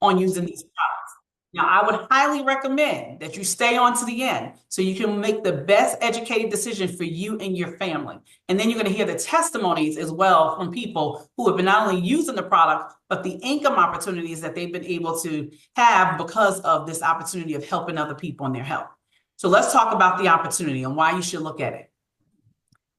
on using these products. Now, I would highly recommend that you stay on to the end so you can make the best educated decision for you and your family. And then you're going to hear the testimonies as well from people who have been not only using the product, but the income opportunities that they've been able to have because of this opportunity of helping other people in their health. So let's talk about the opportunity and why you should look at it.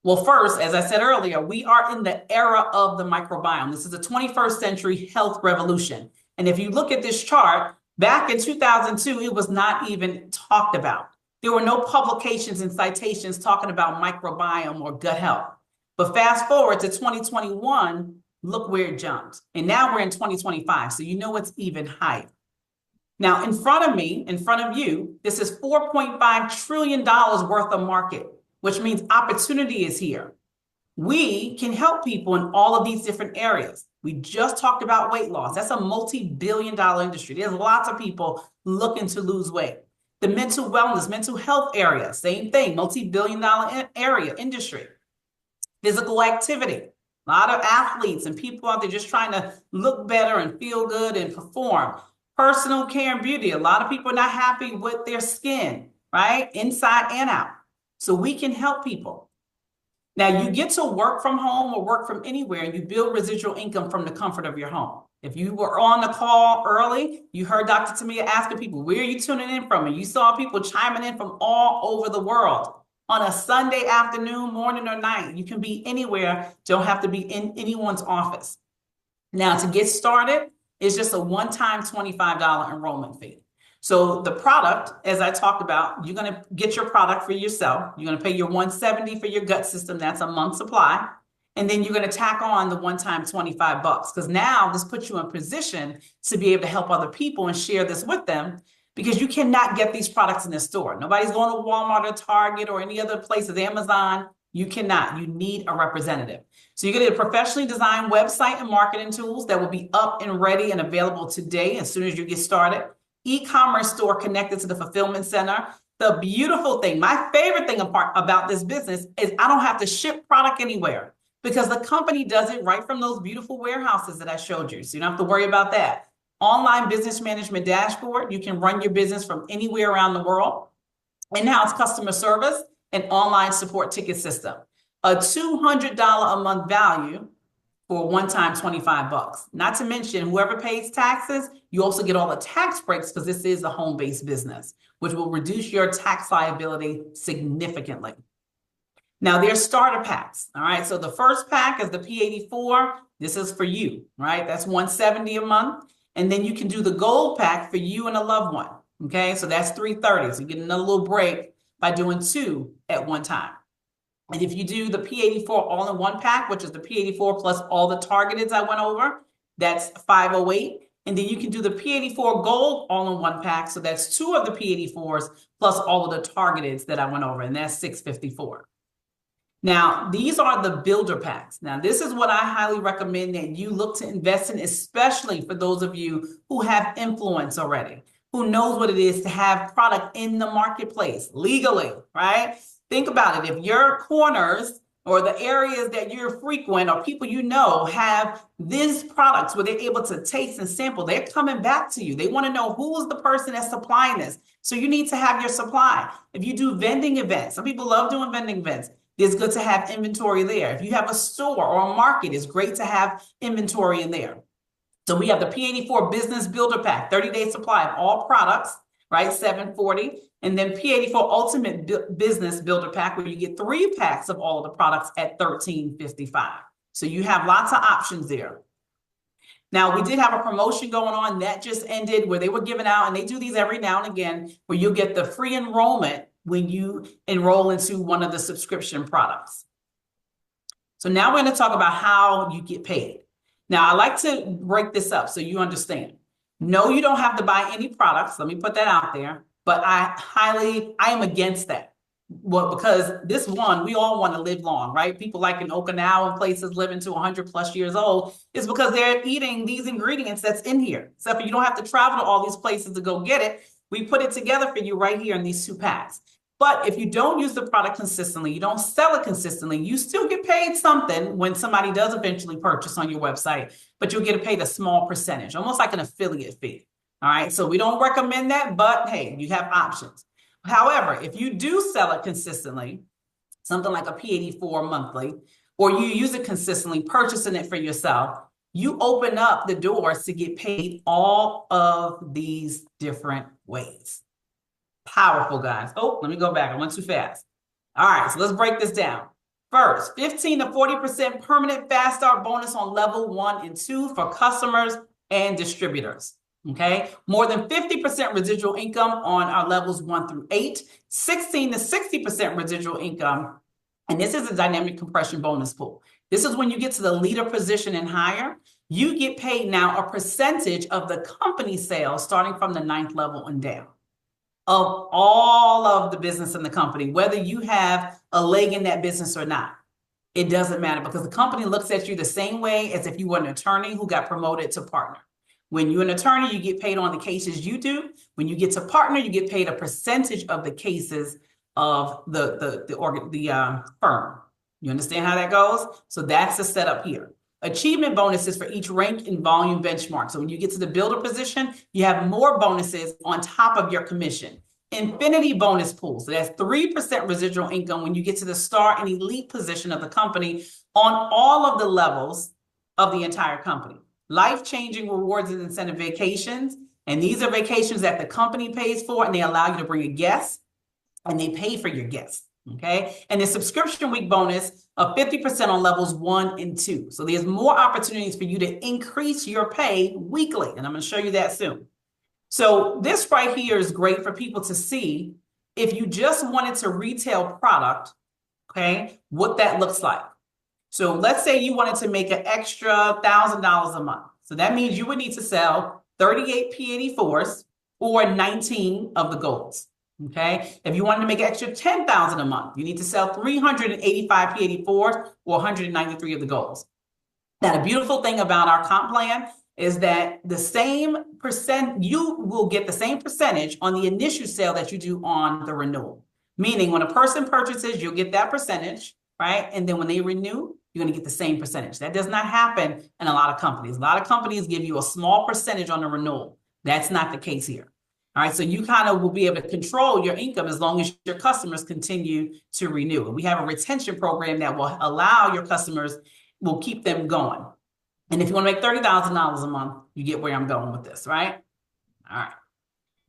Well, first, as I said earlier, we are in the era of the microbiome. This is the 21st century health revolution. And if you look at this chart, back in 2002, it was not even talked about. There were no publications and citations talking about microbiome or gut health. But fast forward to 2021, look where it jumped. And now we're in 2025, so you know it's even higher. Now, in front of me, in front of you, this is $4.5 trillion worth of market, which means opportunity is here. We can help people in all of these different areas. We just talked about weight loss. That's a multi-billion-dollar industry. There's lots of people looking to lose weight. The mental wellness, mental health area, same thing, multi-billion-dollar area, industry. Physical activity, a lot of athletes and people out there just trying to look better and feel good and perform. Personal care and beauty, a lot of people are not happy with their skin, right? Inside and out. So we can help people. Now, you get to work from home or work from anywhere, and you build residual income from the comfort of your home. If you were on the call early, you heard Dr. Tamia asking people, where are you tuning in from? And you saw people chiming in from all over the world. On a Sunday afternoon, morning, or night, you can be anywhere, don't have to be in anyone's office. Now, to get started, it's just a one-time $25 enrollment fee. So the product, as I talked about, you're going to get your product for yourself. You're going to pay your $170 for your gut system. That's a month supply. And then you're going to tack on the one-time $25 because now this puts you in position to be able to help other people and share this with them because you cannot get these products in the store. Nobody's going to Walmart or Target or any other places, Amazon. You cannot. You need a representative. So you're going to get a professionally designed website and marketing tools that will be up and ready and available today as soon as you get started. E-commerce store connected to the fulfillment center. The beautiful thing, my favorite thing about this business is I don't have to ship product anywhere because the company does it right from those beautiful warehouses that I showed you. So you don't have to worry about that. Online business management dashboard. You can run your business from anywhere around the world. In-house customer service and online support ticket system. A $200 a month value for a one-time $25. Not to mention, whoever pays taxes, you also get all the tax breaks because this is a home-based business, which will reduce your tax liability significantly. Now, there's starter packs, all right? So the first pack is the P84. This is for you, right? That's $170 a month. And then you can do the gold pack for you and a loved one, okay? So that's $330. So you get another little break by doing two at one time. And if you do the P84 all-in-one pack, which is the P84 plus all the targeted I went over, that's $508. And then you can do the P84 gold all-in-one pack. So that's two of the P84s plus all of the targeted that I went over, and that's $654. Now, these are the builder packs. Now, this is what I highly recommend that you look to invest in, especially for those of you who have influence already, who knows what it is to have product in the marketplace legally, right? Think about it. If your corners or the areas that you're frequent or people you know have these products where they're able to taste and sample, they're coming back to you. They want to know who is the person that's supplying this. So you need to have your supply. If you do vending events, some people love doing vending events. It's good to have inventory there. If you have a store or a market, it's great to have inventory in there. So we have the P84 Business Builder Pack, 30-day supply of all products, right? $740. And then P84 Ultimate Business Builder Pack, where you get 3 packs of all of the products at $13.55. So you have lots of options there. Now, we did have a promotion going on that just ended where they were giving out, and they do these every now and again, where you'll get the free enrollment when you enroll into one of the subscription products. So now we're going to talk about how you get paid. Now, I like to break this up so you understand. No, you don't have to buy any products. Let me put that out there. But I am against that. Well, because this one, we all want to live long, right? People like in Okinawa and places living to 100 plus years old is because they're eating these ingredients that's in here. Except for you don't have to travel to all these places to go get it. We put it together for you right here in these 2 packs. But if you don't use the product consistently, you don't sell it consistently, you still get paid something when somebody does eventually purchase on your website, but you'll get paid a small percentage, almost like an affiliate fee. All right, so we don't recommend that, but hey, you have options. However, if you do sell it consistently, something like a P84 monthly, or you use it consistently, purchasing it for yourself, you open up the doors to get paid all of these different ways. Powerful, guys. Oh, let me go back. I went too fast. All right, so let's break this down. First, 15 to 40% permanent fast start bonus on level 1 and 2 for customers and distributors. Okay, more than 50% residual income on our levels 1 through 8, 16 to 60% residual income. And this is a dynamic compression bonus pool. This is when you get to the leader position and higher, you get paid now a percentage of the company sales starting from the 9th level and down of all of the business in the company, whether you have a leg in that business or not. It doesn't matter because the company looks at you the same way as if you were an attorney who got promoted to partner. When you're an attorney, you get paid on the cases you do. When you get to partner, you get paid a percentage of the cases of the firm. You understand how that goes? So that's the setup here. Achievement bonuses for each rank and volume benchmark. So when you get to the builder position, you have more bonuses on top of your commission. Infinity bonus pool. So that's 3% residual income when you get to the star and elite position of the company on all of the levels of the entire company. Life-changing rewards and incentive vacations. And these are vacations that the company pays for, and they allow you to bring a guest, and they pay for your guests. Okay. And the subscription week bonus of 50% on levels 1 and 2. So there's more opportunities for you to increase your pay weekly. And I'm going to show you that soon. So this right here is great for people to see if you just wanted to retail product, okay, what that looks like. So let's say you wanted to make an extra $1,000 a month. So that means you would need to sell 38 P84s or 19 of the golds. Okay, if you wanted to make an extra $10,000 a month, you need to sell 385 P84s or 193 of the golds. Now, the beautiful thing about our comp plan is that the same percent, you will get the same percentage on the initial sale that you do on the renewal. Meaning when a person purchases, you'll get that percentage, right? And then when they renew, you're going to get the same percentage. That does not happen in a lot of companies. A lot of companies give you a small percentage on the renewal. That's not the case here. All right, so you kind of will be able to control your income as long as your customers continue to renew. And we have a retention program that will allow your customers, will keep them going. And if you want to make $30,000 a month, you get where I'm going with this, right? All right.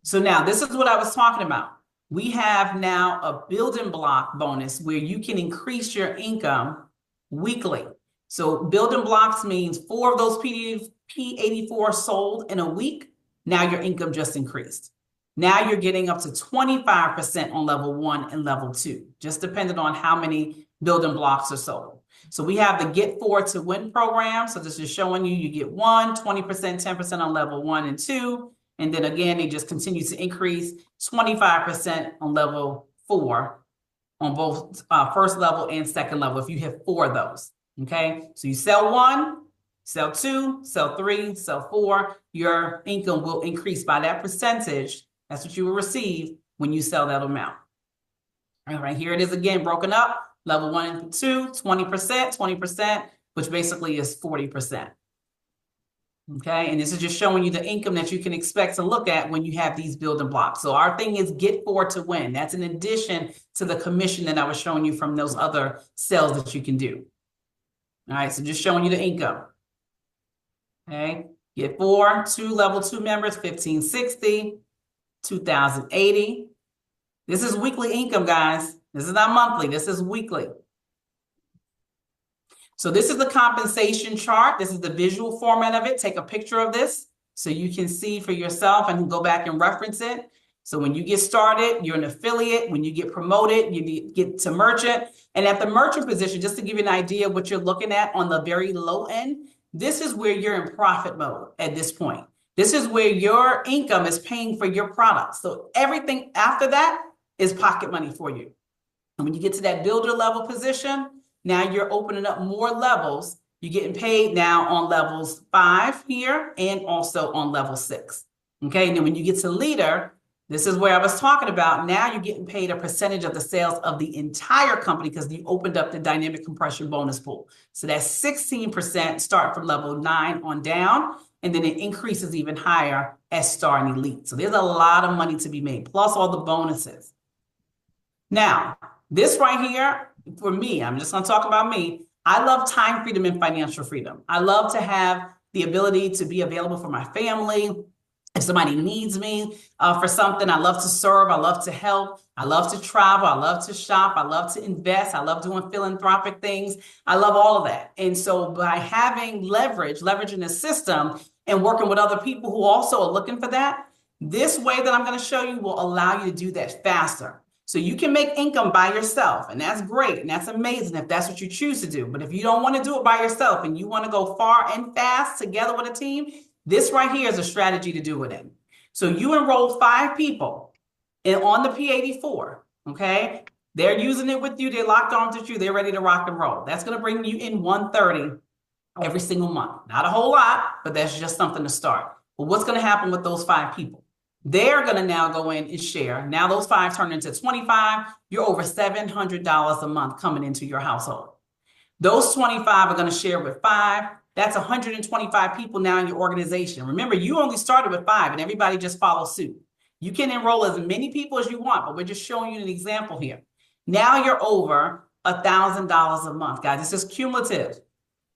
So now this is what I was talking about. We have now a building block bonus where you can increase your income weekly. So building blocks means 4 of those P84 sold in a week. Now your income just increased. Now you're getting up to 25% on level 1 and level 2, just depending on how many building blocks are sold. So we have the Get 4 to Win program. So this is showing you get 1, 20%, 10% on level 1 and 2. And then again, they just continue to increase 25% on level 4 on both first level and second level if you have 4 of those. Okay, so you sell 1, sell 2, sell 3, sell 4, your income will increase by that percentage. That's what you will receive when you sell that amount. All right, here it is again, broken up. Level 1 and 2, 20%, which basically is 40%. Okay, and this is just showing you the income that you can expect to look at when you have these building blocks. So our thing is Get 4 to Win. That's in addition to the commission that I was showing you from those other sales that you can do. All right, so just showing you the income. Okay, Get 4, 2 level 2 members, 1,560, 2,080. This is weekly income, guys. This is not monthly. This is weekly. So this is the compensation chart. This is the visual format of it. Take a picture of this so you can see for yourself and go back and reference it. So when you get started, you're an affiliate. When you get promoted, you get to merchant. And at the merchant position, just to give you an idea of what you're looking at on the very low end, this is where you're in profit mode at this point. This is where your income is paying for your products. So everything after that is pocket money for you. And when you get to that builder level position, now you're opening up more levels. You're getting paid now on levels 5 here and also on level 6. Okay, and then when you get to leader, this is where I was talking about. Now you're getting paid a percentage of the sales of the entire company because you opened up the dynamic compression bonus pool. So that's 16% start from level 9 on down. and then it increases even higher as Star and Elite. So there's a lot of money to be made, plus all the bonuses. Now, this right here, for me, I'm just going to talk about me. I love time freedom and financial freedom. I love to have the ability to be available for my family. If somebody needs me for something, I love to serve. I love to help. I love to travel. I love to shop. I love to invest. I love doing philanthropic things. I love all of that. And so by having leveraging the system and working with other people who also are looking for that, this way that I'm going to show you will allow you to do that faster. So you can make income by yourself, and that's great, and that's amazing if that's what you choose to do. But if you don't want to do it by yourself and you want to go far and fast together with a team, this right here is a strategy to do it in. So you enroll 5 people on the P84, okay? They're using it with you. They're locked on to you. They're ready to rock and roll. That's going to bring you in 130 every single month. Not a whole lot, but that's just something to start. But what's going to happen with those 5 people? They're going to now go in and share. Now those 5 turn into 25. You're over $700 a month coming into your household. Those 25 are going to share with 5. That's 125 people now in your organization. Remember, you only started with 5 and everybody just follows suit. You can enroll as many people as you want, but we're just showing you an example here. Now you're over $1,000 a month, guys. This is cumulative.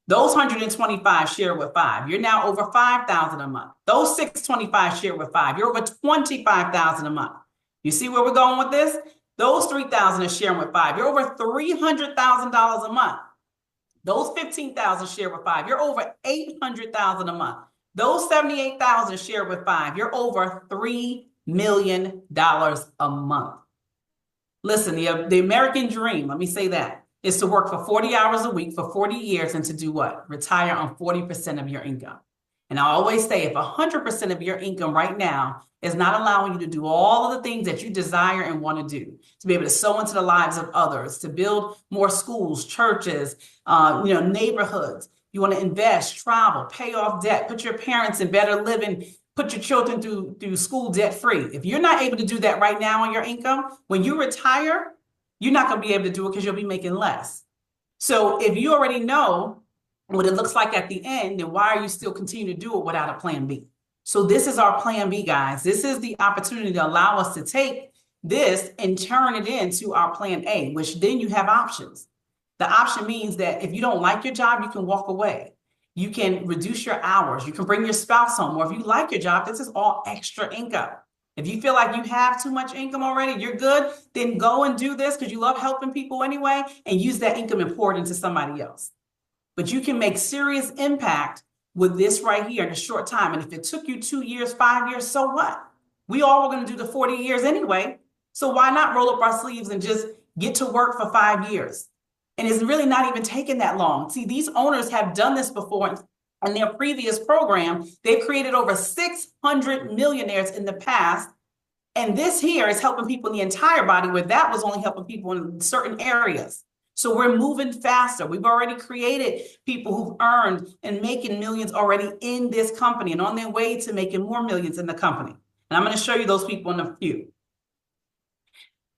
Those 125 share with 5. You're now over 5,000 a month. Those 625 share with 5. You're over 25,000 a month. You see where we're going with this? Those 3,000 are sharing with 5. You're over $300,000 a month. Those 15,000 share with 5. You're over 800,000 a month. Those 78,000 share with 5. You're over $3 million a month. Listen, the American dream, let me say that, is to work for 40 hours a week for 40 years and to do what? Retire on 40% of your income. And I always say if 100% of your income right now is not allowing you to do all of the things that you desire and want to do, to be able to sow into the lives of others, to build more schools, churches, neighborhoods, you want to invest, travel, pay off debt, put your parents in better living, put your children through school debt free. If you're not able to do that right now on your income, when you retire, you're not going to be able to do it because you'll be making less. So if you already know what it looks like at the end, then why are you still continuing to do it without a plan B? So this is our plan B, guys. This is the opportunity to allow us to take this and turn it into our plan A, which then you have options. The option means that if you don't like your job, you can walk away. You can reduce your hours. You can bring your spouse home. Or if you like your job, this is all extra income. If you feel like you have too much income already, you're good, then go and do this because you love helping people anyway and use that income and pour it into somebody else. But you can make serious impact with this right here in a short time. And if it took you 2 years, 5 years, so what? We all were going to do the 40 years anyway. So why not roll up our sleeves and just get to work for 5 years? And it's really not even taking that long. See, these owners have done this before. In their previous program, they created over 600 millionaires in the past. And this here is helping people in the entire body, where that was only helping people in certain areas. So we're moving faster. We've already created people who've earned and making millions already in this company and on their way to making more millions in the company. And I'm going to show you those people in a few.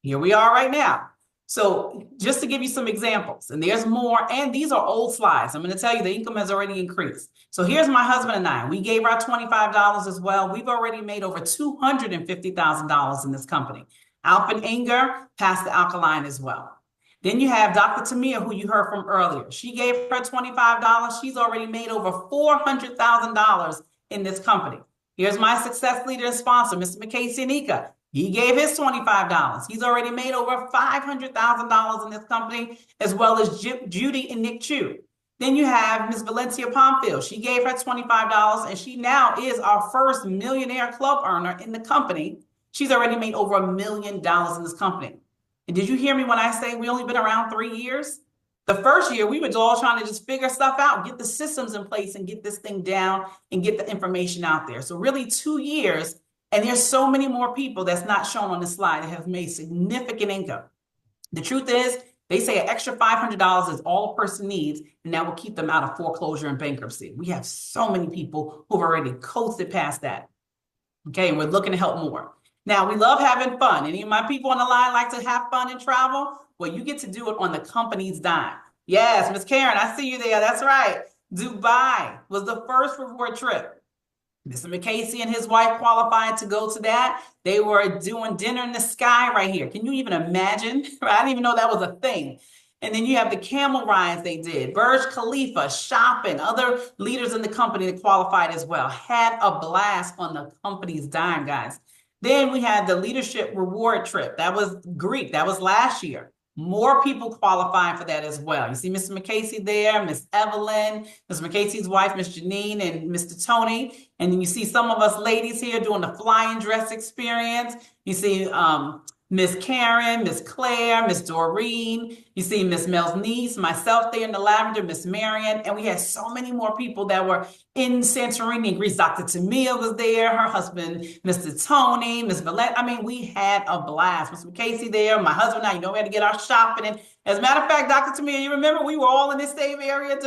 Here we are right now. So just to give you some examples, and there's more, and these are old slides. I'm going to tell you the income has already increased. So here's my husband and I. We gave our $25 as well. We've already made over $250,000 in this company. Alpin Inger passed the alkaline as well. Then you have Dr. Tamia, who you heard from earlier. She gave her $25. She's already made over $400,000 in this company. Here's my success leader and sponsor, Mr. McKay Sinica. He gave his $25. He's already made over $500,000 in this company, as well as Judy and Nick Chu. Then you have Ms. Valencia Pomfield. She gave her $25, and she now is our first millionaire club earner in the company. She's already made over $1 million in this company. And did you hear me when I say we only been around 3 years? The first year, we were all trying to just figure stuff out, get the systems in place and get this thing down and get the information out there. So really 2 years. And there's so many more people that's not shown on the slide that have made significant income. The truth is, they say an extra $500 is all a person needs, and that will keep them out of foreclosure and bankruptcy. We have so many people who've already coasted past that. Okay, and we're looking to help more. Now, we love having fun. Any of my people on the line like to have fun and travel? Well, you get to do it on the company's dime. Yes, Miss Karen, I see you there. That's right. Dubai was the first reward trip. Mr. McCasey and his wife qualified to go to that. They were doing dinner in the sky right here. Can you even imagine? I didn't even know that was a thing. And then you have the camel rides they did, Burj Khalifa, shopping, other leaders in the company that qualified as well. Had a blast on the company's dime, guys. Then we had the leadership reward trip. That was Greek. That was last year. More people qualifying for that as well. You see Mr. McCasey there, Miss Evelyn, Mr. McCasey's wife, Miss Janine, and Mr. Tony. And then you see some of us ladies here doing the flying dress experience. You see Miss Karen, Miss Claire, Miss Doreen. You see Miss Mel's niece, myself there in the lavender, Miss Marion. And we had so many more people that were in Santorini, Greece. Dr. Tamia was there, her husband, Mr. Tony, Miss Valette. I mean, we had a blast. Mr. Casey there, my husband and I, we had to get our shopping. And as a matter of fact, Dr. Tamia, you remember we were all in this same area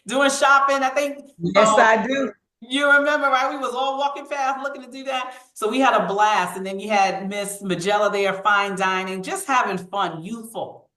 doing shopping, I think. Yes, I do. You remember, right? We was all walking fast looking to do that. So we had a blast. And then you had Miss Magella there, fine dining, just having fun, youthful.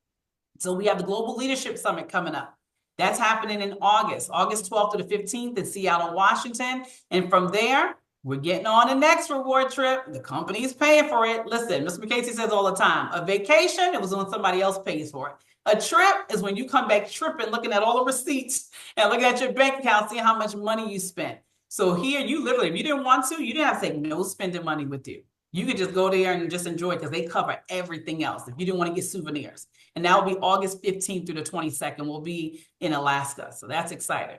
So we have the Global Leadership Summit coming up. That's happening in August 12th to the 15th in Seattle, Washington. And from there, we're getting on the next reward trip. The company's paying for it. Listen, Mr. McCasey says all the time, a vacation, it was when somebody else pays for it. A trip is when you come back tripping, looking at all the receipts and looking at your bank account, seeing how much money you spent. So here, you literally, if you didn't want to, you didn't have to take no spending money with you. You could just go there and just enjoy it because they cover everything else if you didn't want to get souvenirs. And that will be August 15th through the 22nd. We'll be in Alaska. So that's exciting.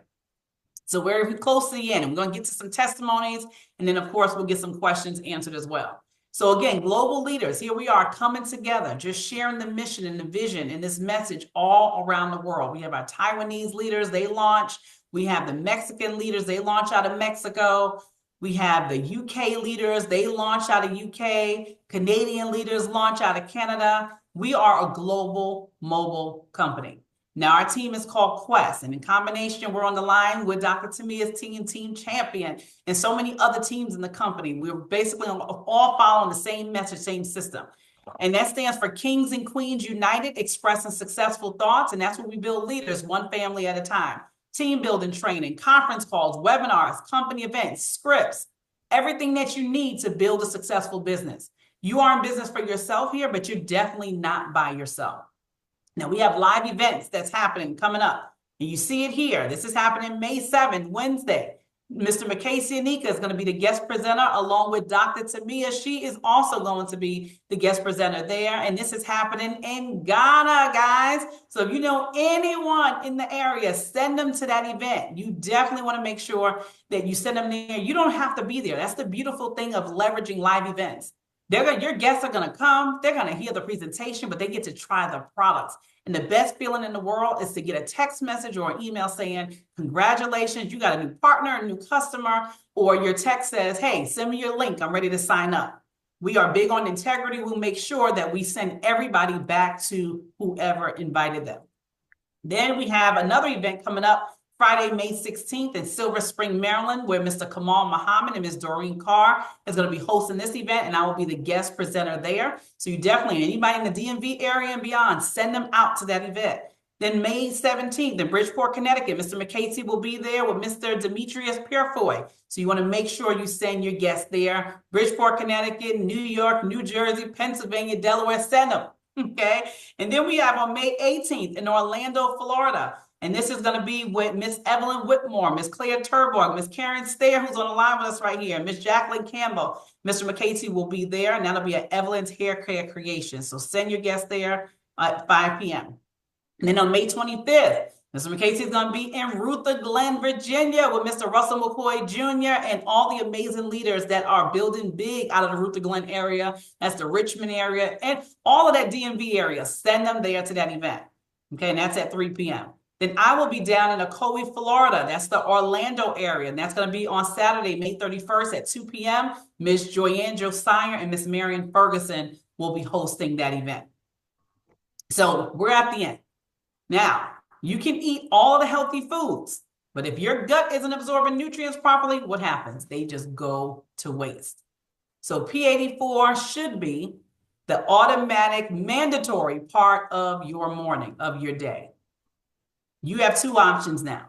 So we're close to the end. We're going to get to some testimonies. And then, of course, we'll get some questions answered as well. So again, global leaders, here we are coming together, just sharing the mission and the vision and this message all around the world. We have our Taiwanese leaders, they launch. We have the Mexican leaders, they launch out of Mexico. We have the UK leaders, they launch out of UK. Canadian leaders launch out of Canada. We are a global mobile company. Now our team is called Quest, and in combination, we're on the line with Dr. Tamia's team champion, and so many other teams in the company. We're basically all following the same message, same system. And that stands for Kings and Queens United, expressing successful thoughts. And that's where we build leaders, one family at a time. Team building training, conference calls, webinars, company events, scripts, everything that you need to build a successful business. You are in business for yourself here, but you're definitely not by yourself. Now we have live events that's happening coming up. And you see it here. This is happening May 7th, Wednesday. Mr. McCasey Anika is going to be the guest presenter along with Dr. Tamia. She is also going to be the guest presenter there. And this is happening in Ghana, guys. So if you know anyone in the area, send them to that event. You definitely want to make sure that you send them there. You don't have to be there. That's the beautiful thing of leveraging live events. Your guests are going to come, they're going to hear the presentation, but they get to try the products. And the best feeling in the world is to get a text message or an email saying, congratulations, you got a new partner, a new customer, or your text says, hey, send me your link, I'm ready to sign up. We are big on integrity. We'll make sure that we send everybody back to whoever invited them. Then we have another event coming up Friday, May 16th in Silver Spring, Maryland, where Mr. Kamal Muhammad and Ms. Doreen Carr is going to be hosting this event, and I will be the guest presenter there. So you definitely, anybody in the DMV area and beyond, send them out to that event. Then May 17th in Bridgeport, Connecticut, Mr. McCasey will be there with Mr. Demetrius Purefoy. So you want to make sure you send your guests there. Bridgeport, Connecticut, New York, New Jersey, Pennsylvania, Delaware, send them. Okay. And then we have on May 18th in Orlando, Florida. And this is going to be with Miss Evelyn Whitmore, Miss Claire Turborg, Miss Karen Stair, who's on the line with us right here, Miss Jacqueline Campbell. Mr. McCasey will be there, and that'll be at Evelyn's Hair Care Creation. So send your guests there at 5 p.m. And then on May 25th, Mr. McCasey is going to be in Ruther Glen, Virginia with Mr. Russell McCoy Jr. and all the amazing leaders that are building big out of the Ruther Glen area. That's the Richmond area and all of that DMV area. Send them there to that event. Okay, and that's at 3 p.m. Then I will be down in Ocoee, Florida. That's the Orlando area. And that's going to be on Saturday, May 31st at 2 p.m. Miss Joyanne Josiah and Miss Marion Ferguson will be hosting that event. So we're at the end. Now, you can eat all the healthy foods, but if your gut isn't absorbing nutrients properly, what happens? They just go to waste. So P84 should be the automatic mandatory part of your morning, of your day. You have two options now.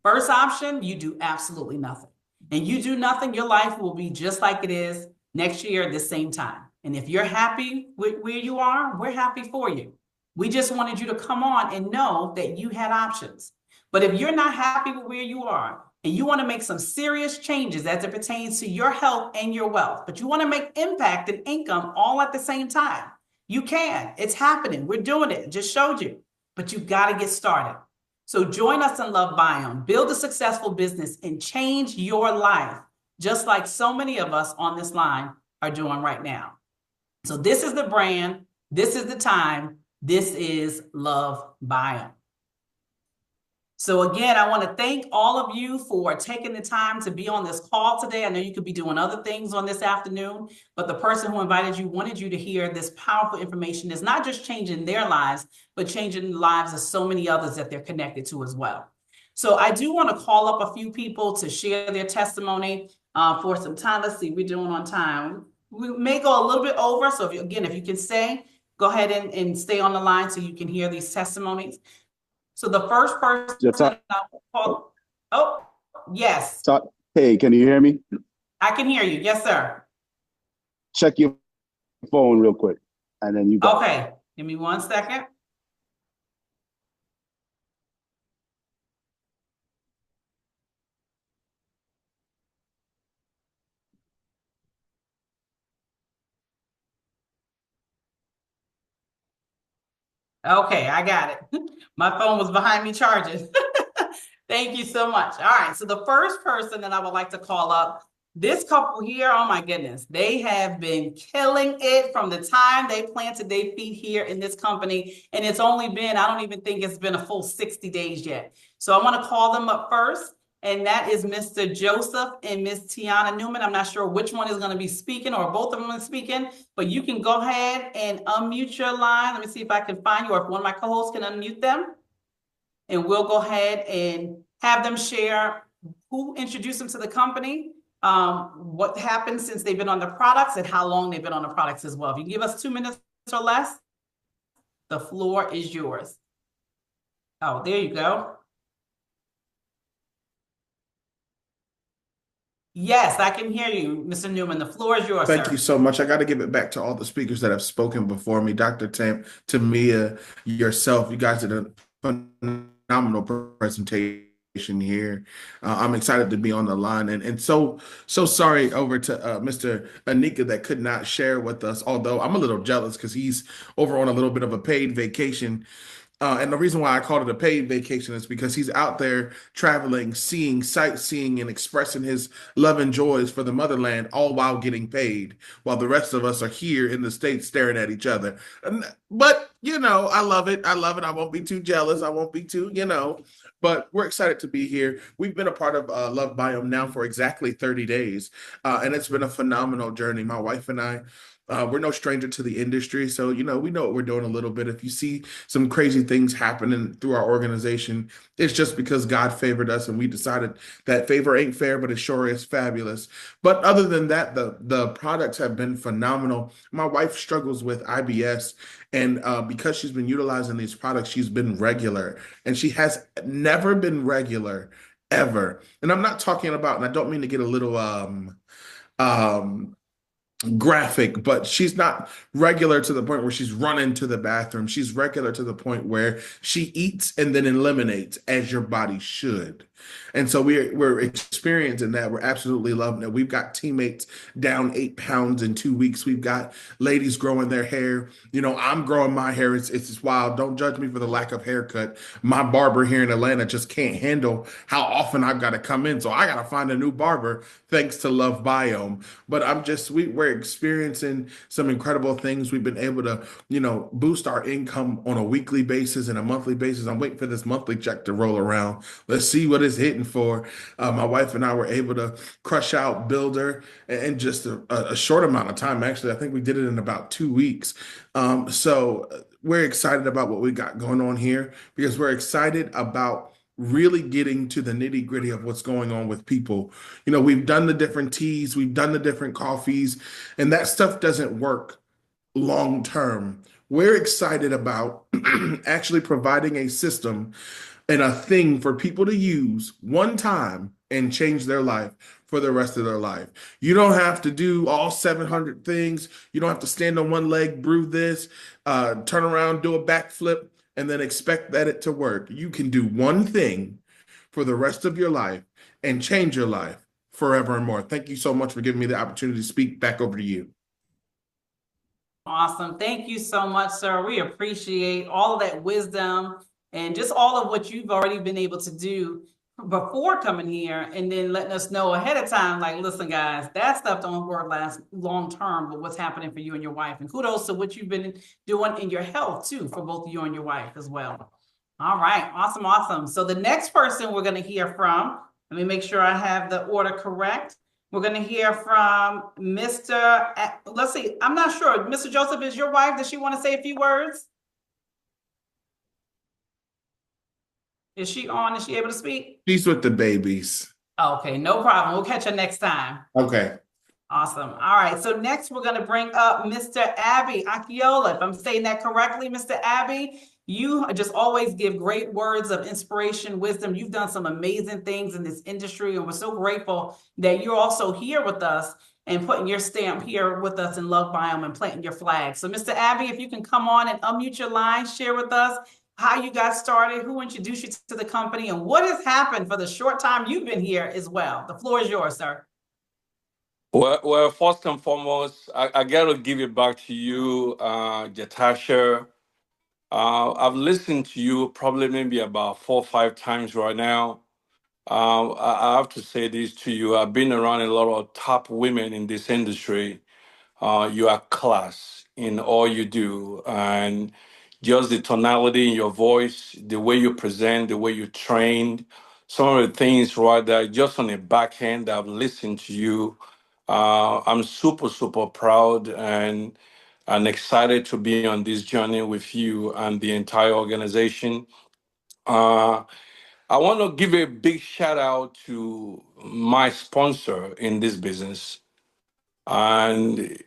First option, you do absolutely nothing. and you do nothing, your life will be just like it is next year at the same time. And if you're happy with where you are, we're happy for you. We just wanted you to come on and know that you had options. But if you're not happy with where you are and you want to make some serious changes as it pertains to your health and your wealth, but you want to make impact and income all at the same time, you can. It's happening. We're doing it. Just showed you. But you got to get started. So join us in Love Biome, build a successful business, and change your life, just like so many of us on this line are doing right now. So this is the brand. This is the time. This is Love Biome. So again, I want to thank all of you for taking the time to be on this call today. I know you could be doing other things on this afternoon, but the person who invited you wanted you to hear this powerful information is not just changing their lives, but changing the lives of so many others that they're connected to as well. So I do want to call up a few people to share their testimony for some time. Let's see, we're doing on time. We may go a little bit over. So if you can stay, go ahead and stay on the line so you can hear these testimonies. So the first person that I will call, yes. Hey, can you hear me? I can hear you. Yes, sir. Check your phone real quick, and then you got Okay, give me 1 second. Okay, I got it. My phone was behind me charging. Thank you so much. All right, so the first person that I would like to call up, this couple here, oh my goodness, they have been killing it from the time they planted their feet here in this company. And it's only been, I don't even think it's been a full 60 days yet. So I want to call them up first. And that is Mr. Joseph and Miss Tiana Newman. I'm not sure which one is going to be speaking or both of them are speaking, but you can go ahead and unmute your line. Let me see if I can find you or if one of my co-hosts can unmute them. And we'll go ahead and have them share who introduced them to the company, what happened since they've been on the products, and how long they've been on the products as well. If you can give us 2 minutes or less, the floor is yours. Oh, there you go. Yes, I can hear you, Mr. Newman. The floor is yours, Thank sir. you so much. I got to give it back to all the speakers that have spoken before me. Dr. Tamia, yourself, you guys did a phenomenal presentation here. I'm excited to be on the line, and so sorry over to Mr. Anika that could not share with us, although I'm a little jealous because he's over on a little bit of a paid vacation. And the reason why I called it a paid vacation is because he's out there traveling, seeing, sightseeing, and expressing his love and joys for the motherland, all while getting paid, while the rest of us are here in the States staring at each other. But, I love it. I love it. I won't be too jealous. I won't be too, but we're excited to be here. We've been a part of Love Biome now for exactly 30 days, and it's been a phenomenal journey. My wife and I, we're no stranger to the industry, so we know what we're doing a little bit. If you see some crazy things happening through our organization, it's just because God favored us, and we decided that favor ain't fair, but it sure is fabulous. But other than that, the products have been phenomenal. My wife struggles with IBS, and because she's been utilizing these products, she's been regular, and she has never been regular ever. And I'm not talking about, and I don't mean to get a little um graphic, but she's not regular to the point where she's running to the bathroom. She's regular to the point where she eats and then eliminates, as your body should. And so we're experiencing that. We're absolutely loving it. We've got teammates down 8 pounds in 2 weeks. We've got ladies growing their hair. I'm growing my hair. It's just wild. Don't judge me for the lack of haircut. My barber here in Atlanta just can't handle how often I've got to come in. So I got to find a new barber thanks to Love Biome. But we're experiencing some incredible things. We've been able to, boost our income on a weekly basis and a monthly basis. I'm waiting for this monthly check to roll around. Let's see what it's hitting for. My wife and I were able to crush out Builder in just a short amount of time. Actually, I think we did it in about 2 weeks. So we're excited about what we got going on here because we're excited about really getting to the nitty gritty of what's going on with people. We've done the different teas, we've done the different coffees, and that stuff doesn't work long term. We're excited about actually providing a system and a thing for people to use one time and change their life for the rest of their life. You don't have to do all 700 things. You don't have to stand on one leg, brew this, turn around, do a backflip, and then expect that it to work. You can do one thing for the rest of your life and change your life forever and more. Thank you so much for giving me the opportunity to speak. Back over to you. Awesome. Thank you so much, sir. We appreciate all of that wisdom and just all of what you've already been able to do before coming here and then letting us know ahead of time, like, listen, guys, that stuff don't work last long term, but what's happening for you and your wife. And kudos to what you've been doing in your health too, for both you and your wife as well. All right. Awesome. Awesome. So the next person we're going to hear from, let me make sure I have the order correct. We're going to hear from Mr. Let's see. I'm not sure. Mr. Joseph, is your wife? Does she want to say a few words? Is she on? Is she able to speak? She's with the babies. Okay, no problem. We'll catch her next time. Okay. Awesome. All right. So next we're going to bring up Mr. Abby Akiola. If I'm saying that correctly, Mr. Abby, you just always give great words of inspiration, wisdom. You've done some amazing things in this industry, and we're so grateful that you're also here with us and putting your stamp here with us in Love Biome and planting your flag. So Mr. Abby, if you can come on and unmute your line, share with us how you got started, who introduced you to the company, and what has happened for the short time you've been here as well. The floor is yours, sir. Well, first and foremost, I got to give it back to you, JaTasha. I've listened to you probably maybe about 4 or 5 times right now. I have to say this to you. I've been around a lot of top women in this industry. You are class in all you do, and just the tonality in your voice, the way you present, the way you trained, some of the things right there, just on the back end, I've listened to you. I'm super, super proud and excited to be on this journey with you and the entire organization. Uh, I want to give a big shout out to my sponsor in this business. And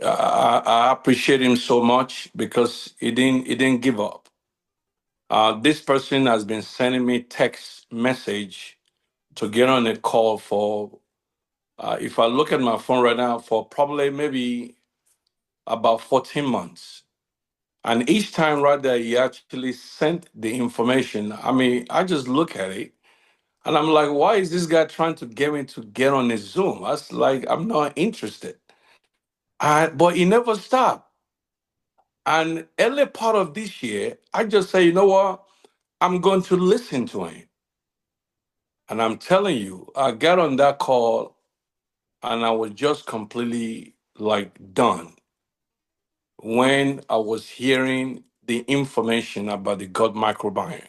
I appreciate him so much because he didn't give up. This person has been sending me text message to get on a call for, if I look at my phone right now, for probably maybe about 14 months. And each time right there, he actually sent the information. I mean, I just look at it and I'm like, why is this guy trying to get me to get on his Zoom? I was like, I'm not interested. But he never stopped. And early part of this year, I just say, you know what? I'm going to listen to him. And I'm telling you, I got on that call and I was just completely like done when I was hearing the information about the gut microbiome.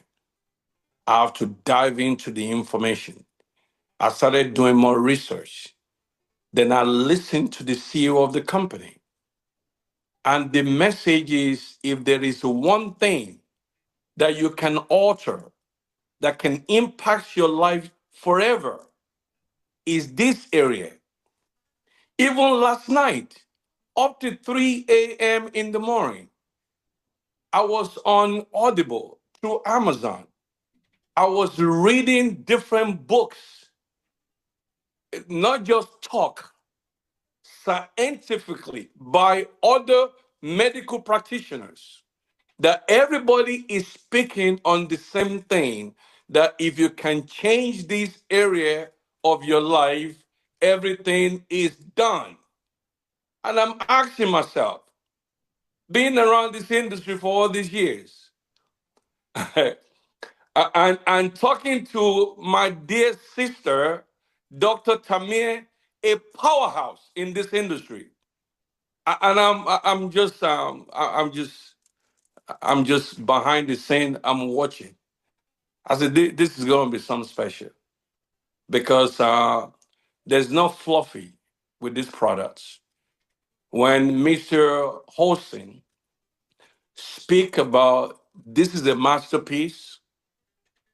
I have to dive into the information. I started doing more research. Then I listened to the CEO of the company. And the message is if there is one thing that you can alter that can impact your life forever, is this area. Even last night, up to 3 a.m. in the morning, I was on Audible through Amazon. I was reading different books, not just talk, scientifically by other medical practitioners, that everybody is speaking on the same thing, that if you can change this area of your life, everything is done. And I'm asking myself, being around this industry for all these years, and talking to my dear sister, Dr. Tamir, a powerhouse in this industry. And I'm just behind the scene. I'm watching. I said, this is going to be something special because there's no fluffy with these products. When Mr. Holston speak about this is a masterpiece,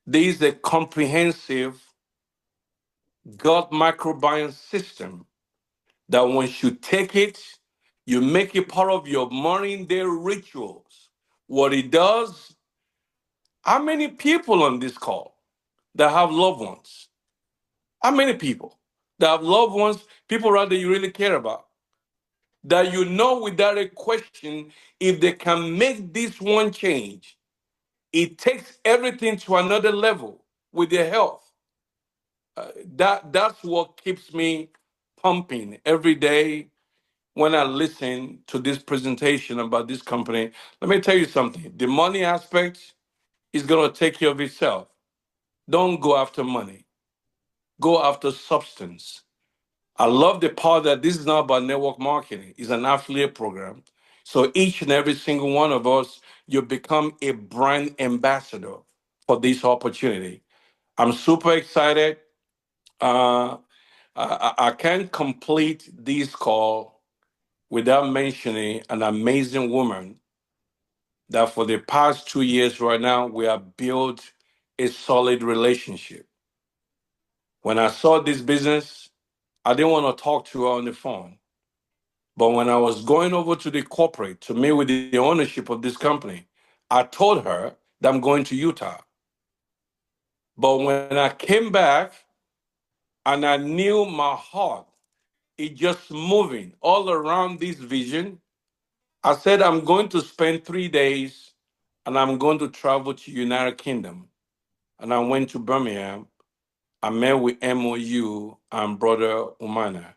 this is a comprehensive gut microbiome system that once you take it, you make it part of your morning day rituals. What it does, how many people on this call that have loved ones? How many people? that have loved ones, people around that you really care about, that you know without a question, if they can make this one change, it takes everything to another level with their health. That's what keeps me pumping every day when I listen to this presentation about this company. Let me tell you something. The money aspect is going to take care of itself. Don't go after money. Go after substance. I love the part that this is not about network marketing. It's an affiliate program. So each and every single one of us, you become a brand ambassador for this opportunity. I'm super excited. Uh, I can't complete this call without mentioning an amazing woman that for the past 2 years right now, we have built a solid relationship. When I saw this business, I didn't want to talk to her on the phone. But when I was going over to the corporate to meet with the ownership of this company, I told her that I'm going to Utah. But when I came back and I knew my heart, it just moving all around this vision, I said, I'm going to spend 3 days and I'm going to travel to United Kingdom. And I went to Birmingham. I met with MOU and Brother Umana.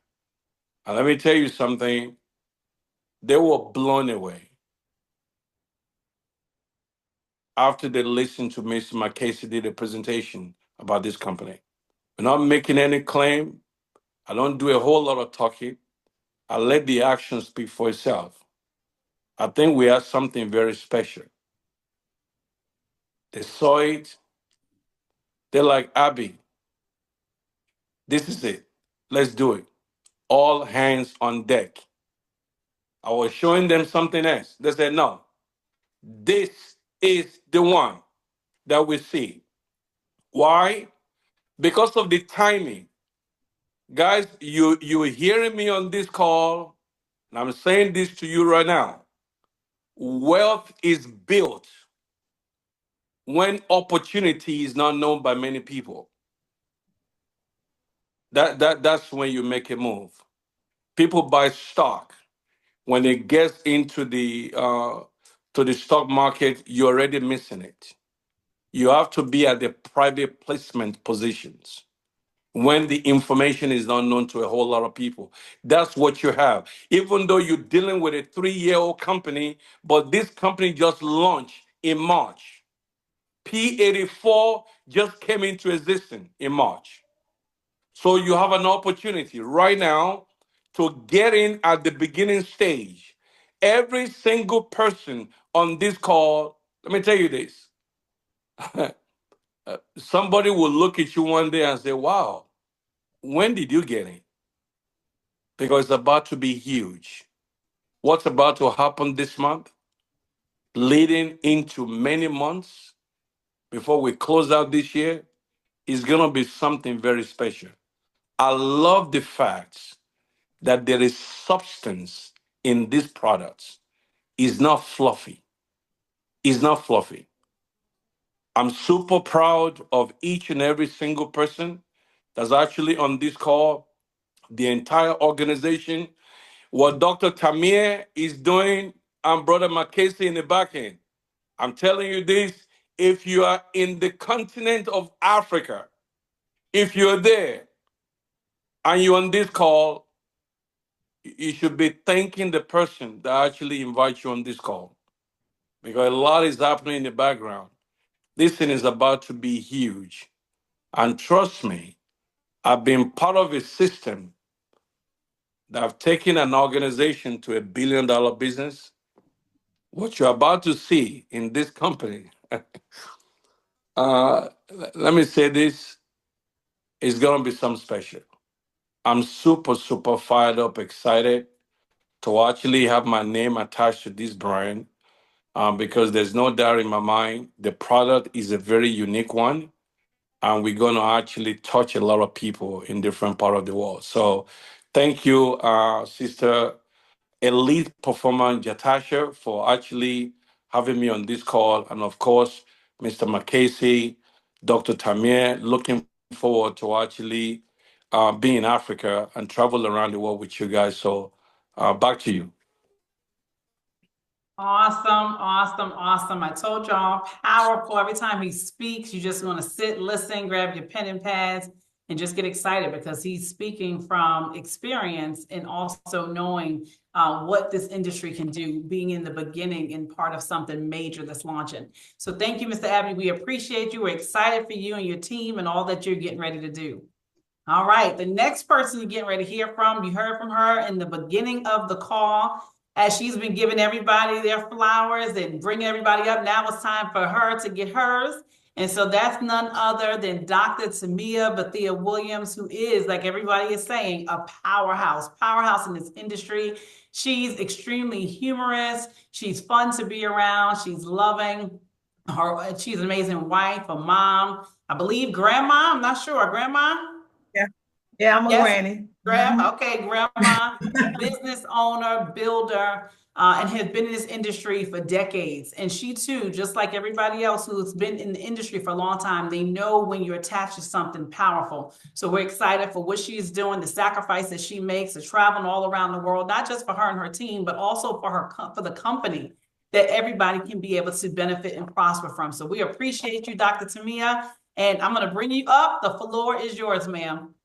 And let me tell you something, they were blown away after they listened to Mr. McCasey did a presentation about this company. We're not making any claim. I don't do a whole lot of talking. I let the action speak for itself. I think we have something very special. They saw it. They're like, Abby, this is it. Let's do it. All hands on deck. I was showing them something else. They said, no, this is the one that we see. Why? Because of the timing. Guys, you're hearing me on this call, and I'm saying this to you right now. Wealth is built when opportunity is not known by many people. That's when you make a move. People buy stock. When it gets into the stock market, you're already missing it. You have to be at the private placement positions when the information is not known to a whole lot of people. That's what you have. Even though you're dealing with a 3-year-old company, but this company just launched in March. P84 just came into existence in March. So you have an opportunity right now to get in at the beginning stage. Every single person on this call, let me tell you this. Somebody will look at you one day and say, wow, when did you get in? Because it's about to be huge. What's about to happen this month, leading into many months before we close out this year, is going to be something very special. I love the fact that there is substance in these products. It's not fluffy. It's not fluffy. I'm super proud of each and every single person that's actually on this call, the entire organization. What Dr. Tamir is doing and Brother McCasey in the back end. I'm telling you this, if you are in the continent of Africa, if you're there and you're on this call, you should be thanking the person that actually invites you on this call, because a lot is happening in the background. This thing is about to be huge. And trust me, I've been part of a system that have taken an organization to $1 billion business. What you're about to see in this company, uh, let me say this, is going to be something special. I'm super, super fired up, excited to actually have my name attached to this brand, because there's no doubt in my mind the product is a very unique one, and we're going to actually touch a lot of people in different part of the world. So thank you, Sister Elite Performer JaTasha, for actually having me on this call. And of course, Mr. McCasey, Dr. Tamir, looking forward to actually being in Africa and travel around the world with you guys. So back to you. Awesome, awesome, awesome. I told y'all, powerful. Every time he speaks, you just want to sit, listen, grab your pen and pads, and just get excited because he's speaking from experience and also knowing what this industry can do, being in the beginning and part of something major that's launching. So thank you, Mr. Abney. We appreciate you. We're excited for you and your team and all that you're getting ready to do. All right, the next person you're getting ready to hear from, you heard from her in the beginning of the call as she's been giving everybody their flowers and bringing everybody up. Now it's time for her to get hers. And so that's none other than Dr. Tamia Bethia Williams, who is, like everybody is saying, a powerhouse in this industry. She's extremely humorous. She's fun to be around. She's loving. She's an amazing wife, a mom, I believe grandma. I'm not sure. Grandma? Yeah, I'm a granny. Okay, grandma, business owner, builder, and has been in this industry for decades. And she too, just like everybody else who's been in the industry for a long time, they know when you're attached to something powerful. So we're excited for what she's doing, the sacrifice that she makes, the traveling all around the world, not just for her and her team, but also for the company that everybody can be able to benefit and prosper from. So we appreciate you, Dr. Tamia, and I'm going to bring you up. The floor is yours, ma'am.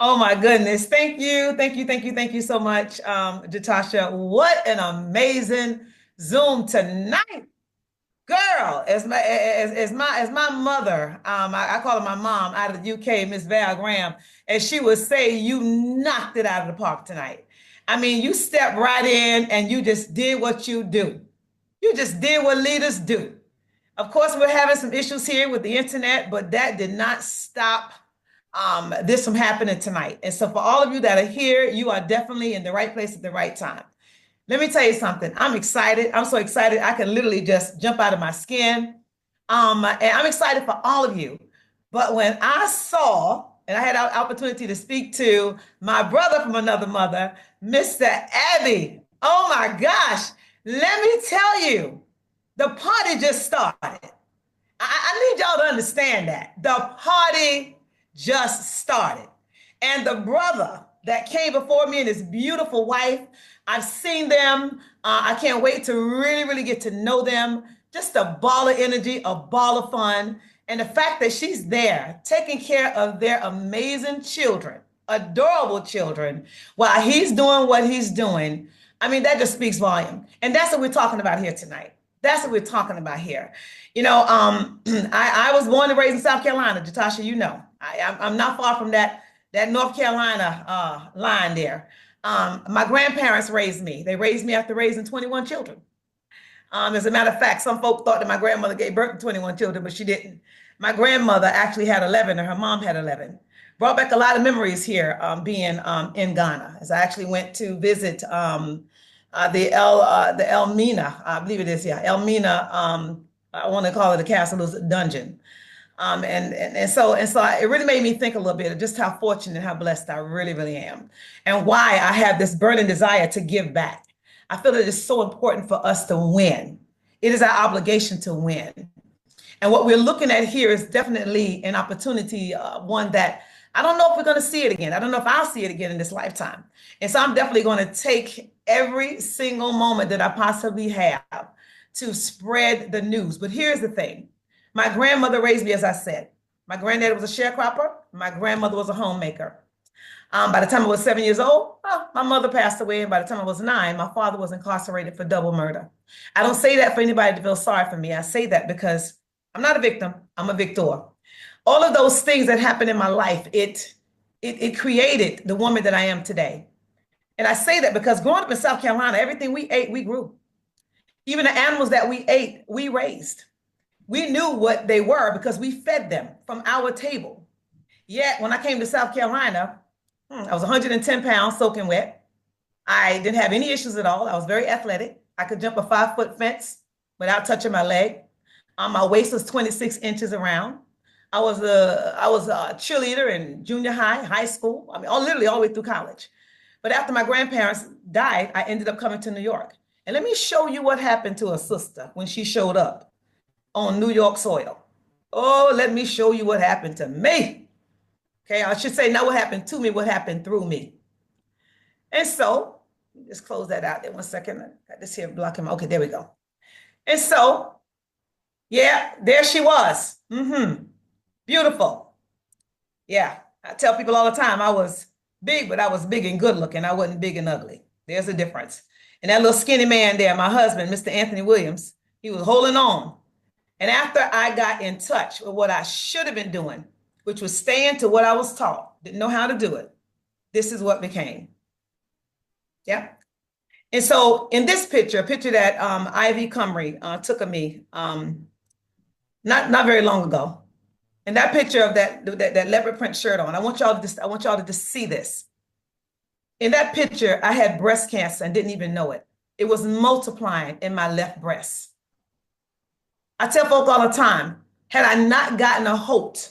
Oh my goodness. Thank you. Thank you. Thank you. Thank you so much, JaTasha. What an amazing Zoom tonight. Girl, as my mother, I call her my mom out of the UK, Miss Val Graham, and she would say, you knocked it out of the park tonight. I mean, you stepped right in and you just did what you do. You just did what leaders do. Of course, we're having some issues here with the internet, but that did not stop this from happening tonight. And so for all of you that are here, you are definitely in the right place at the right time. Let me tell you something. I'm excited. I'm so excited. I can literally just jump out of my skin. And I'm excited for all of you. But when I saw, and I had an opportunity to speak to my brother from another mother, Mr. Abby, oh my gosh, let me tell you, the party just started. I need y'all to understand that. The party just started. And the brother that came before me and his beautiful wife, I've seen them. I can't wait to really, really get to know them. Just a ball of energy, a ball of fun. And the fact that she's there taking care of their amazing children, adorable children, while he's doing what he's doing. I mean, that just speaks volume. And that's what we're talking about here tonight. That's what we're talking about here. You know, I was born and raised in South Carolina, JaTasha, you know. I'm not far from that North Carolina line there. My grandparents raised me. They raised me after raising 21 children. As a matter of fact, some folk thought that my grandmother gave birth to 21 children, but she didn't. My grandmother actually had 11, and her mom had 11. Brought back a lot of memories here being in Ghana, as I actually went to visit the Elmina, I believe it is, yeah, Elmina. I want to call it a castle, it was a dungeon. And so it really made me think a little bit of just how fortunate and how blessed I really, really am, and why I have this burning desire to give back. I feel that it's so important for us to win. It is our obligation to win. And what we're looking at here is definitely an opportunity, one that I don't know if we're going to see it again. I don't know if I'll see it again in this lifetime. And so I'm definitely going to take every single moment that I possibly have to spread the news. But here's the thing. My grandmother raised me, as I said. My granddad was a sharecropper. My grandmother was a homemaker. By the time I was 7 years old, my mother passed away. And by the time I was 9, my father was incarcerated for double murder. I don't say that for anybody to feel sorry for me. I say that because I'm not a victim. I'm a victor. All of those things that happened in my life, it created the woman that I am today. And I say that because growing up in South Carolina, everything we ate, we grew. Even the animals that we ate, we raised. We knew what they were because we fed them from our table. Yet when I came to South Carolina, I was 110 pounds soaking wet. I didn't have any issues at all. I was very athletic. I could jump a 5-foot fence without touching my leg. My waist was 26 inches around. I was a cheerleader in junior high, high school. I mean, literally all the way through college. But after my grandparents died, I ended up coming to New York. And let me show you what happened to a sister when she showed up on New York soil. Oh, let me show you what happened to me. Okay, I should say not what happened to me, what happened through me. And so, just close that out there 1 second. I got this here blocking my, okay, there we go. And so, yeah, there she was. Beautiful. Yeah, I tell people all the time I was big, but I was big and good looking. I wasn't big and ugly. There's a difference. And that little skinny man there, my husband, Mr. Anthony Williams, he was holding on. And after I got in touch with what I should have been doing, which was staying to what I was taught, didn't know how to do it, this is what became. Yeah. And so in this picture, a picture that Ivy Cumry took of me not very long ago, and that picture of that leopard print shirt on, I want y'all to just see this. In that picture, I had breast cancer and didn't even know it. It was multiplying in my left breast. I tell folk all the time, had I not gotten a hold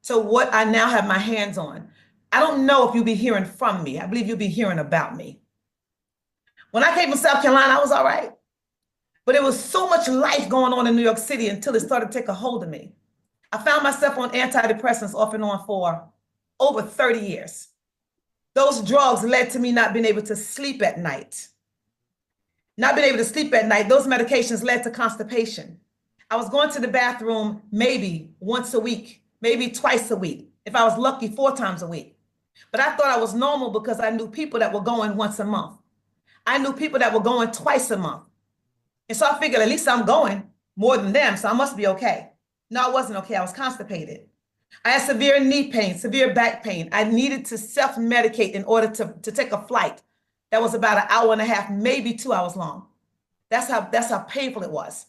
to what I now have my hands on, I don't know if you'll be hearing from me. I believe you'll be hearing about me. When I came from South Carolina, I was all right. But it was so much life going on in New York City until it started to take a hold of me. I found myself on antidepressants off and on for over 30 years. Those drugs led to me not being able to sleep at night. Not being able to sleep at night, those medications led to constipation. I was going to the bathroom maybe once a week, maybe twice a week. If I was lucky, 4 times a week. But I thought I was normal because I knew people that were going once a month. I knew people that were going twice a month. And so I figured at least I'm going more than them, so I must be okay. No, I wasn't okay. I was constipated. I had severe knee pain, severe back pain. I needed to self-medicate in order to take a flight that was about 1.5 hours, maybe 2 hours long. That's how painful it was.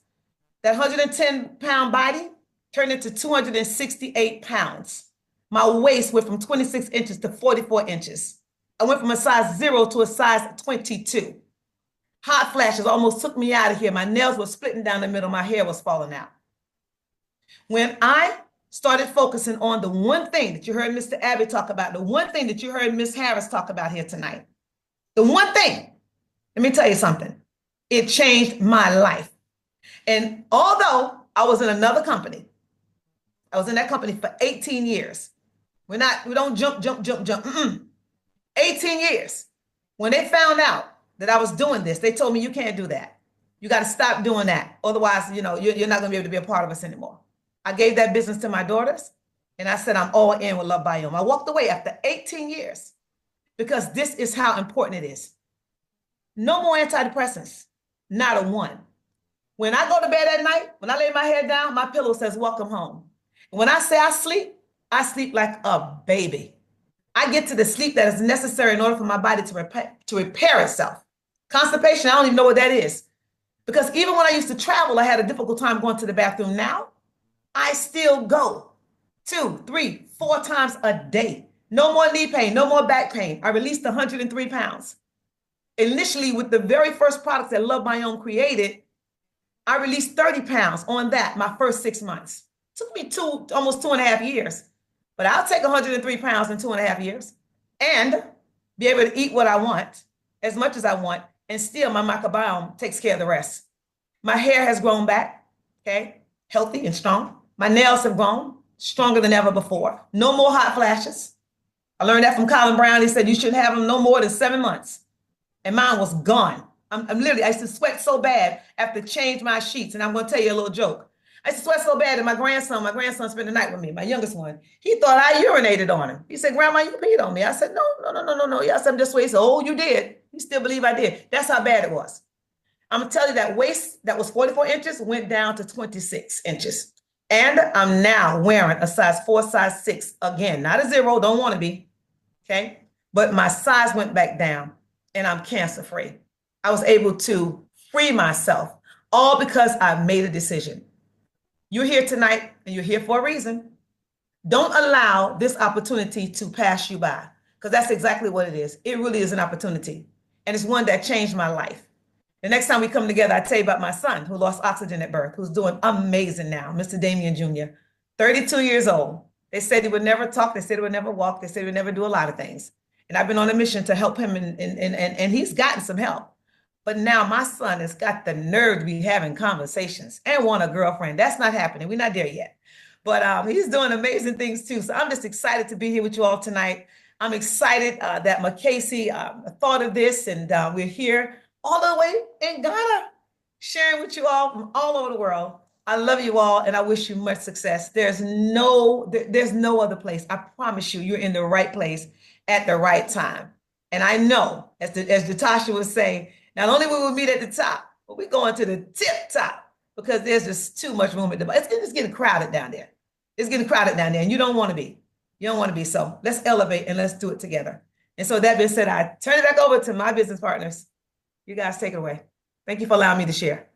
That 110-pound body turned into 268 pounds. My waist went from 26 inches to 44 inches. I went from a size 0 to a size 22. Hot flashes almost took me out of here. My nails were splitting down the middle. My hair was falling out. When I started focusing on the one thing that you heard Mr. Abbey talk about, the one thing that you heard Ms. Harris talk about here tonight, the one thing, let me tell you something, it changed my life. And although I was in another company, I was in that company for 18 years. We don't jump. 18 years. When they found out that I was doing this, they told me, you can't do that. You got to stop doing that. Otherwise, you're not going to be able to be a part of us anymore. I gave that business to my daughters, and I said, I'm all in with Love Biome. I walked away after 18 years because this is how important it is. No more antidepressants, not a one. When I go to bed at night, when I lay my head down, my pillow says, welcome home. When I say I sleep like a baby. I get to the sleep that is necessary in order for my body to repair itself. Constipation, I don't even know what that is. Because even when I used to travel, I had a difficult time going to the bathroom. Now, I still go 2, 3, 4 times a day. No more knee pain, no more back pain. I released 103 pounds. Initially, with the very first products that Love Biome created, I released 30 pounds on that my first 6 months. It took me almost 2.5 years. But I'll take 103 pounds in 2.5 years and be able to eat what I want, as much as I want, and still my microbiome takes care of the rest. My hair has grown back, okay, healthy and strong. My nails have grown stronger than ever before. No more hot flashes. I learned that from Colin Brown. He said you shouldn't have them no more than 7 months. And mine was gone. I'm literally, I used to sweat so bad I have to change my sheets. And I'm going to tell you a little joke. I used to sweat so bad that my grandson spent the night with me, my youngest one. He thought I urinated on him. He said, Grandma, you peed on me. I said, no. Yes, I'm just waiting. He said, oh, you did. He still believe I did. That's how bad it was. I'm going to tell you that waist that was 44 inches went down to 26 inches. And I'm now wearing a size 4, size 6. Again, not a 0, don't want to be, okay? But my size went back down and I'm cancer-free. I was able to free myself, all because I made a decision. You're here tonight and you're here for a reason. Don't allow this opportunity to pass you by, because that's exactly what it is. It really is an opportunity. And it's one that changed my life. The next time we come together, I tell you about my son who lost oxygen at birth, who's doing amazing now, Mr. Damian Jr., 32 years old. They said he would never talk. They said he would never walk. They said he would never do a lot of things. And I've been on a mission to help him, and he's gotten some help. But now my son has got the nerve to be having conversations and want a girlfriend. That's not happening. We're not there yet. But he's doing amazing things too. So I'm just excited to be here with you all tonight. I'm excited that McCasey thought of this, and we're here all the way in Ghana, sharing with you all from all over the world. I love you all, and I wish you much success. There's no other place. I promise you, you're in the right place at the right time. And I know, as JaTasha was saying, not only will we meet at the top, but we're going to the tip top because there's just too much room at the bottom. It's getting crowded down there. It's getting crowded down there, and you don't want to be. You don't want to be. So let's elevate and let's do it together. And so that being said, I turn it back over to my business partners. You guys take it away. Thank you for allowing me to share.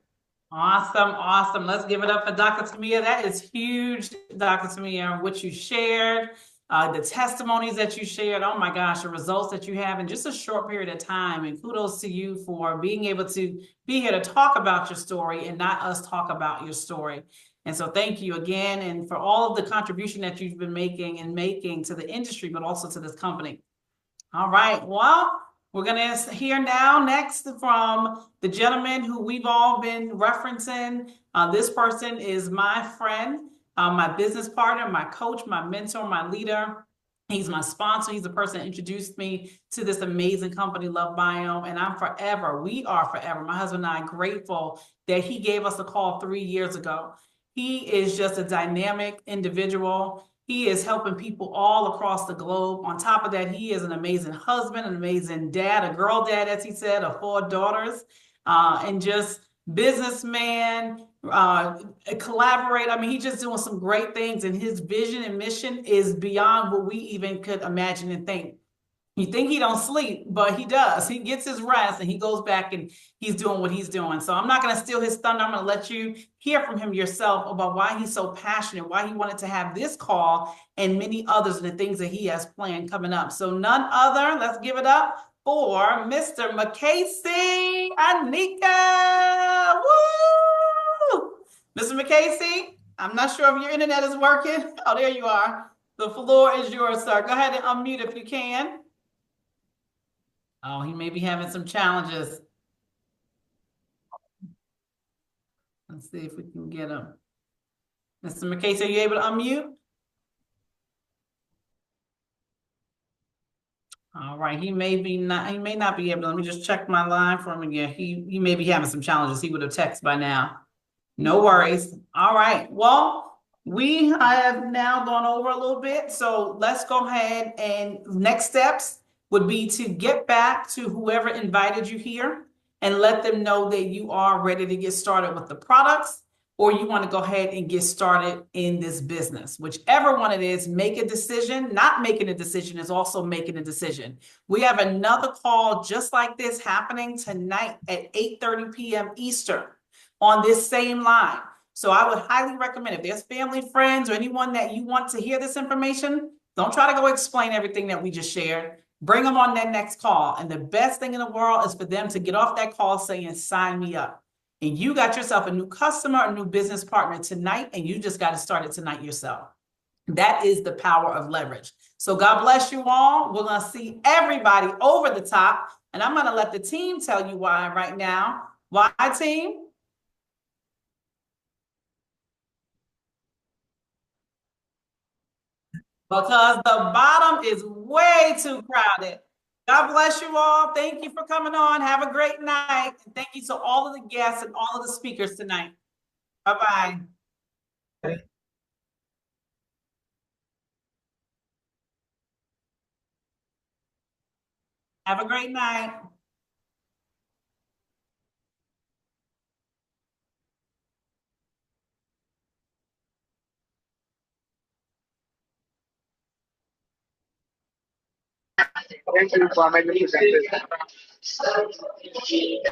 Awesome, awesome. Let's give it up for Dr. Tamia. That is huge, Dr. Tamia, what you shared, the testimonies that you shared. Oh my gosh, the results that you have in just a short period of time. And kudos to you for being able to be here to talk about your story and not us talk about your story. And so thank you again, and for all of the contribution that you've been making to the industry, but also to this company. All right, well, we're going to hear now next from the gentleman who we've all been referencing. This person is my friend, my business partner, my coach, my mentor, my leader. He's my sponsor. He's the person that introduced me to this amazing company, Love Biome. And we are forever, my husband and I, grateful that he gave us a call 3 years ago. He is just a dynamic individual. He is helping people all across the globe. On top of that, he is an amazing husband, an amazing dad, a girl dad, as he said, of 4 daughters, and just businessman, a collaborator. I mean, he's just doing some great things, and his vision and mission is beyond what we even could imagine and think. You think he don't sleep, but he does. He gets his rest and he goes back and he's doing what he's doing. So I'm not going to steal his thunder. I'm going to let you hear from him yourself about why he's so passionate, why he wanted to have this call and many others and the things that he has planned coming up. So none other, let's give it up for Mr. McCasey Anika. Woo! Mr. McCasey, I'm not sure if your internet is working. Oh, there you are. The floor is yours, sir. Go ahead and unmute if you can. Oh, he may be having some challenges. Let's see if we can get him. Mr. McCasey, are you able to unmute? All right, he may not be able to. Let me just check my line for him again. He may be having some challenges. He would have texted by now. No worries. All right. Well, we have now gone over a little bit. So let's go ahead, and next steps would be to get back to whoever invited you here and let them know that you are ready to get started with the products, or you want to go ahead and get started in this business. Whichever one it is, make a decision. Not making a decision is also making a decision. We have another call just like this happening tonight at 8:30 p.m. Eastern on this same line. So I would highly recommend, if there's family, friends, or anyone that you want to hear this information, don't try to go explain everything that we just shared. Bring them on that next call. And the best thing in the world is for them to get off that call saying, sign me up. And you got yourself a new customer, a new business partner tonight, and you just got to start it tonight yourself. That is the power of leverage. So God bless you all. We're going to see everybody over the top. And I'm going to let the team tell you why right now. Why, team? Because the bottom is way too crowded. God bless you all. Thank you for coming on. Have a great night. And thank you to all of the guests and all of the speakers tonight. Bye-bye. Have a great night. Thank you for making me